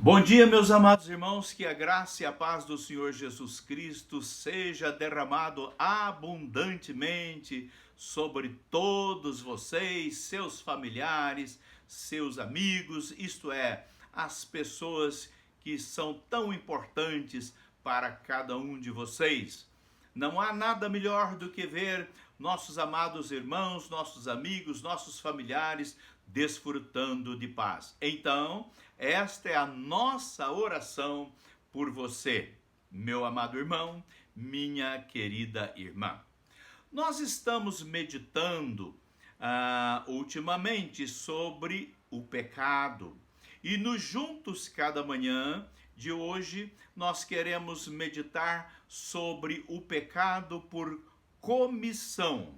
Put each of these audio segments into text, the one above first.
Bom dia, meus amados irmãos, que a graça e a paz do Senhor Jesus Cristo seja derramado abundantemente sobre todos vocês, seus familiares, seus amigos, isto é, as pessoas que são tão importantes para cada um de vocês. Não há nada melhor do que ver nossos amados irmãos, nossos amigos, nossos familiares desfrutando de paz. Então, esta é a nossa oração por você, meu amado irmão, minha querida irmã. Nós estamos meditando ultimamente sobre o pecado. E nos Juntos Cada Manhã de hoje, nós queremos meditar sobre o pecado por comissão.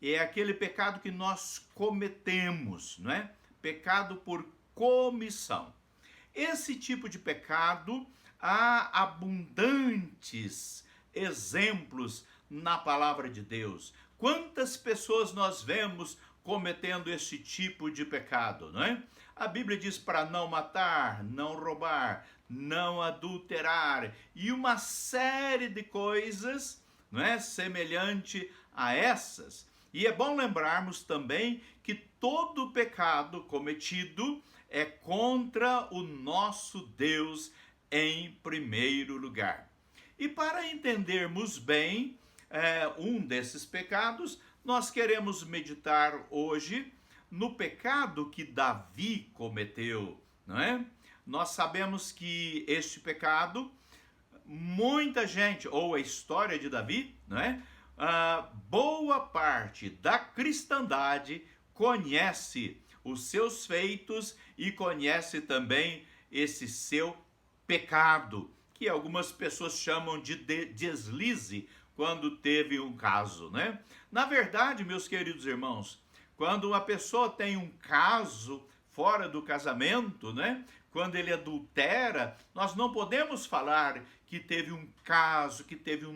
É aquele pecado que nós cometemos, não é? Pecado por comissão. Esse tipo de pecado, há abundantes exemplos na palavra de Deus. Quantas pessoas nós vemos cometendo esse tipo de pecado, não é? A Bíblia diz para não matar, não roubar, não adulterar e uma série de coisas, não é, semelhante a essas. E é bom lembrarmos também que todo pecado cometido é contra o nosso Deus em primeiro lugar. E para entendermos bem um desses pecados, nós queremos meditar hoje no pecado que Davi cometeu, não é? Nós sabemos que este pecado, muita gente, ou a história de Davi, não é? Boa parte da cristandade conhece os seus feitos e conhece também esse seu pecado, que algumas pessoas chamam de deslize quando teve um caso, né? Na verdade, meus queridos irmãos, quando uma pessoa tem um caso fora do casamento, né? Quando ele adultera, nós não podemos falar que teve um caso, que teve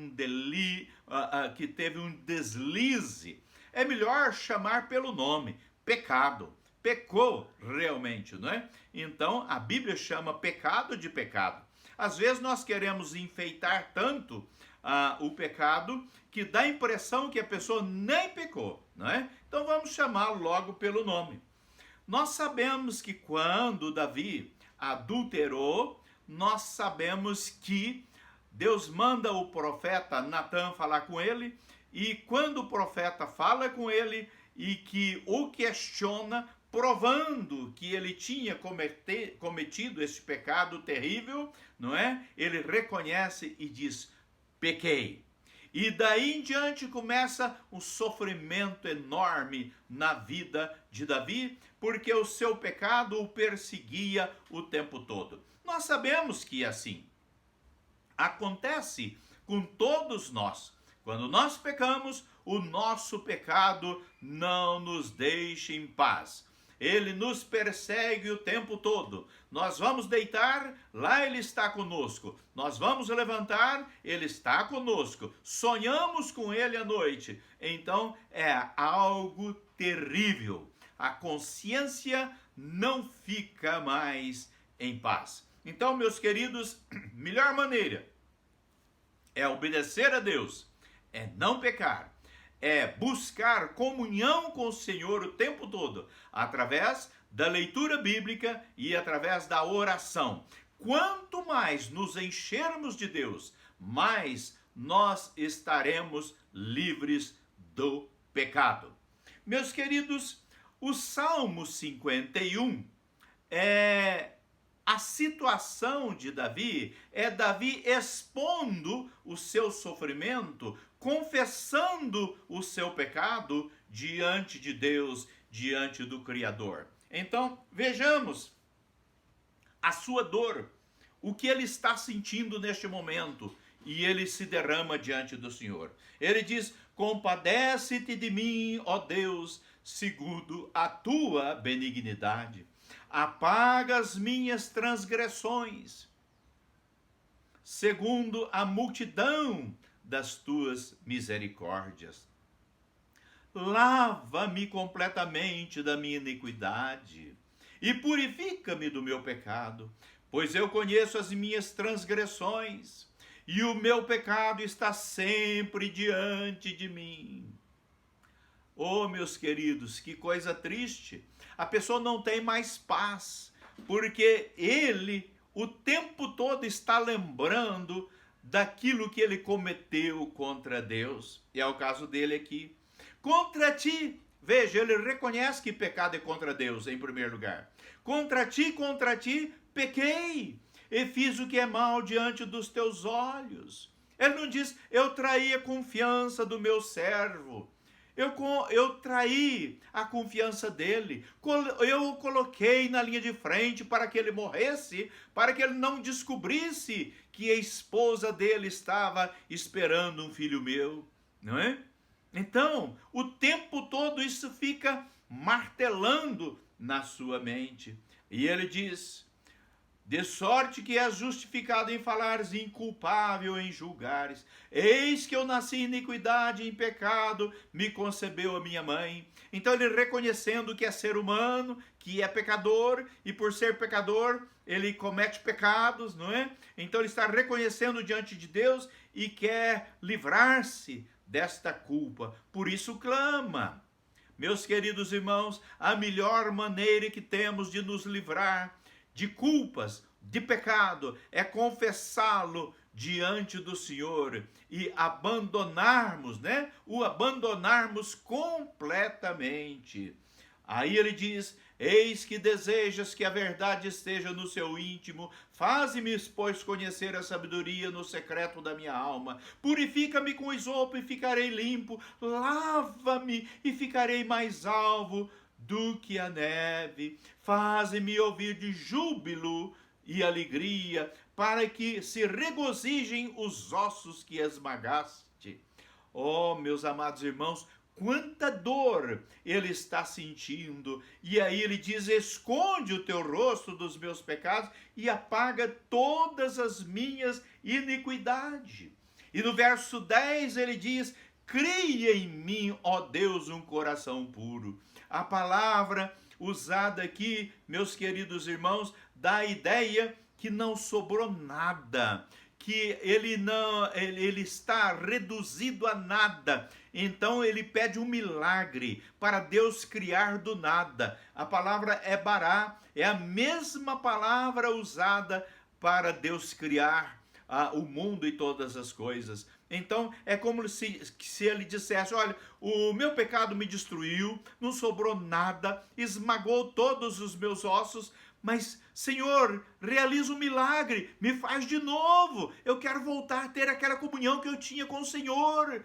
que teve um deslize. É melhor chamar pelo nome, pecado. Pecou realmente, não é? Então, a Bíblia chama pecado de pecado. Às vezes nós queremos enfeitar tanto o pecado que dá a impressão que a pessoa nem pecou, não é? Então vamos chamá-lo logo pelo nome. Nós sabemos que quando Davi adulterou, nós sabemos que Deus manda o profeta Natã falar com ele, e quando o profeta fala com ele e que o questiona, provando que ele tinha cometido esse pecado terrível, não é? Ele reconhece e diz: pequei. E daí em diante começa um sofrimento enorme na vida de Davi, porque o seu pecado o perseguia o tempo todo. Nós sabemos que é assim. Acontece com todos nós. Quando nós pecamos, o nosso pecado não nos deixa em paz. Ele nos persegue o tempo todo. Nós vamos deitar, lá ele está conosco. Nós vamos levantar, ele está conosco. Sonhamos com ele à noite. Então é algo terrível. A consciência não fica mais em paz. Então, meus queridos, melhor maneira é obedecer a Deus, é não pecar, é buscar comunhão com o Senhor o tempo todo, através da leitura bíblica e através da oração. Quanto mais nos enchermos de Deus, mais nós estaremos livres do pecado. Meus queridos, o Salmo 51 a situação de Davi é Davi expondo o seu sofrimento, confessando o seu pecado diante de Deus, diante do Criador. Então, vejamos a sua dor, o que ele está sentindo neste momento, e ele se derrama diante do Senhor. Ele diz: compadece-te de mim, ó Deus, segundo a tua benignidade. Apaga as minhas transgressões, segundo a multidão das tuas misericórdias. Lava-me completamente da minha iniquidade e purifica-me do meu pecado, pois eu conheço as minhas transgressões, e o meu pecado está sempre diante de mim. Oh, meus queridos, que coisa triste. A pessoa não tem mais paz, porque ele o tempo todo está lembrando daquilo que ele cometeu contra Deus. E é o caso dele aqui. Contra ti, veja, ele reconhece que pecado é contra Deus, em primeiro lugar. Contra ti, pequei, e fiz o que é mal diante dos teus olhos. Ele não diz, eu traí a confiança do meu servo. Eu traí a confiança dele, eu o coloquei na linha de frente para que ele morresse, para que ele não descobrisse que a esposa dele estava esperando um filho meu, não é? Então, o tempo todo isso fica martelando na sua mente. E ele diz, de sorte que és justificado em falares, inculpável em julgares. Eis que eu nasci em iniquidade, em pecado me concebeu a minha mãe. Então ele reconhecendo que é ser humano, que é pecador, e por ser pecador, ele comete pecados, não é? Então ele está reconhecendo diante de Deus e quer livrar-se desta culpa. Por isso clama. Meus queridos irmãos, a melhor maneira que temos de nos livrar de culpas, de pecado, é confessá-lo diante do Senhor e abandonarmos, né? O abandonarmos completamente. Aí ele diz, eis que desejas que a verdade esteja no seu íntimo, faze-me, pois, conhecer a sabedoria no secreto da minha alma, purifica-me com isopo e ficarei limpo, lava-me e ficarei mais alvo do que a neve, faze-me ouvir de júbilo e alegria, para que se regozijem os ossos que esmagaste. Oh, meus amados irmãos, quanta dor ele está sentindo. E aí ele diz, esconde o teu rosto dos meus pecados e apaga todas as minhas iniquidades. E no verso 10 ele diz, cria em mim, ó Deus, um coração puro. A palavra usada aqui, meus queridos irmãos, dá a ideia que não sobrou nada, que ele está reduzido a nada. Então ele pede um milagre para Deus criar do nada. A palavra é bará, é a mesma palavra usada para Deus criar o mundo e todas as coisas. Então é como se ele dissesse, olha, o meu pecado me destruiu, não sobrou nada, esmagou todos os meus ossos, mas Senhor, realiza um milagre, me faz de novo, eu quero voltar a ter aquela comunhão que eu tinha com o Senhor.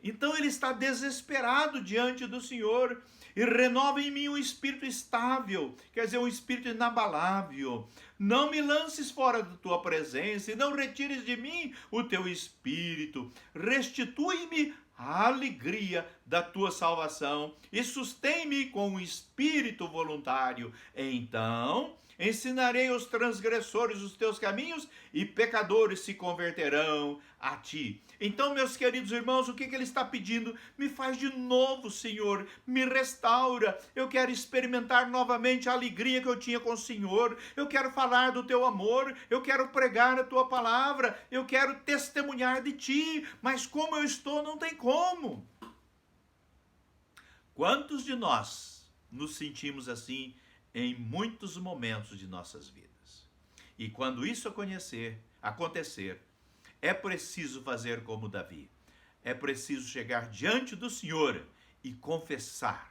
Então ele está desesperado diante do Senhor, e renova em mim um espírito estável, quer dizer, um espírito inabalável. Não me lances fora da tua presença, e não retires de mim o teu espírito. Restitui-me a alegria da tua salvação, e sustém-me com um espírito voluntário. Então ensinarei aos transgressores os teus caminhos, e pecadores se converterão a ti. Então, meus queridos irmãos, o que ele está pedindo? Me faz de novo, Senhor, me restaura. Eu quero experimentar novamente a alegria que eu tinha com o Senhor. Eu quero falar do teu amor, eu quero pregar a tua palavra, eu quero testemunhar de ti, mas como eu estou, não tem como. Quantos de nós nos sentimos assim em muitos momentos de nossas vidas? E quando isso acontecer, é preciso fazer como Davi. É preciso chegar diante do Senhor e confessar.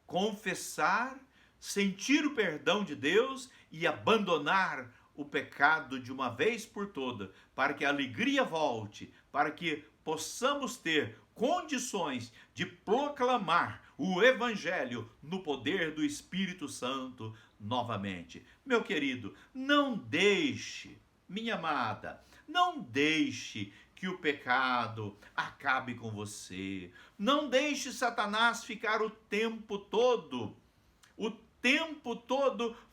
Confessar, sentir o perdão de Deus e abandonar o pecado de uma vez por todas, para que a alegria volte, para que possamos ter condições de proclamar o Evangelho no poder do Espírito Santo novamente. Meu querido, não deixe, minha amada, não deixe que o pecado acabe com você. Não deixe Satanás ficar o tempo todo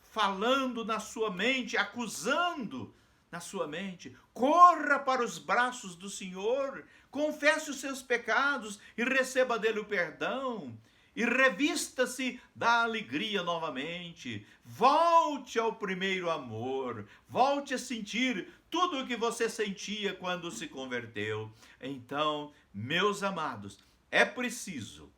falando na sua mente, acusando na sua mente. Corra para os braços do Senhor, confesse os seus pecados e receba dele o perdão. e revista-se da alegria novamente. Volte ao primeiro amor, volte a sentir tudo o que você sentia quando se converteu. Então, meus amados, é preciso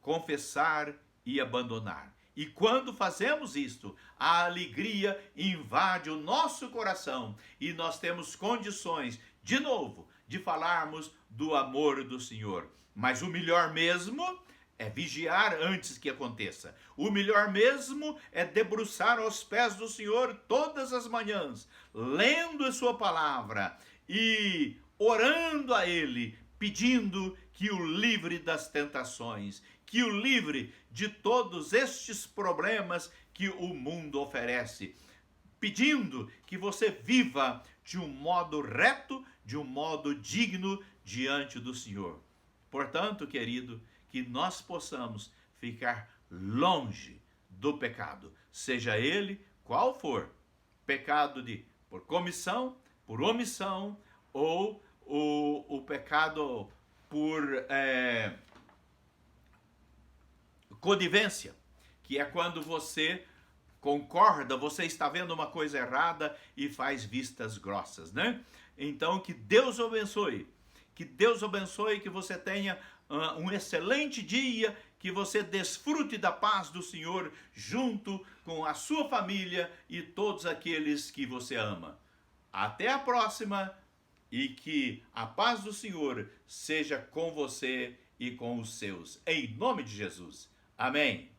confessar e abandonar. E quando fazemos isto, a alegria invade o nosso coração e nós temos condições, de novo, de falarmos do amor do Senhor. Mas o melhor mesmo é vigiar antes que aconteça. O melhor mesmo é debruçar aos pés do Senhor todas as manhãs, lendo a sua palavra e orando a Ele, pedindo que o livre das tentações, que o livre de todos estes problemas que o mundo oferece, pedindo que você viva de um modo reto, de um modo digno diante do Senhor. Portanto, querido, que nós possamos ficar longe do pecado, seja ele qual for, pecado por comissão, por omissão, ou o pecado por conivência, que é quando você concorda, você está vendo uma coisa errada e faz vistas grossas, né? Então, que Deus abençoe, que você tenha um excelente dia, que você desfrute da paz do Senhor junto com a sua família e todos aqueles que você ama. Até a próxima e que a paz do Senhor seja com você e com os seus. Em nome de Jesus. Amém.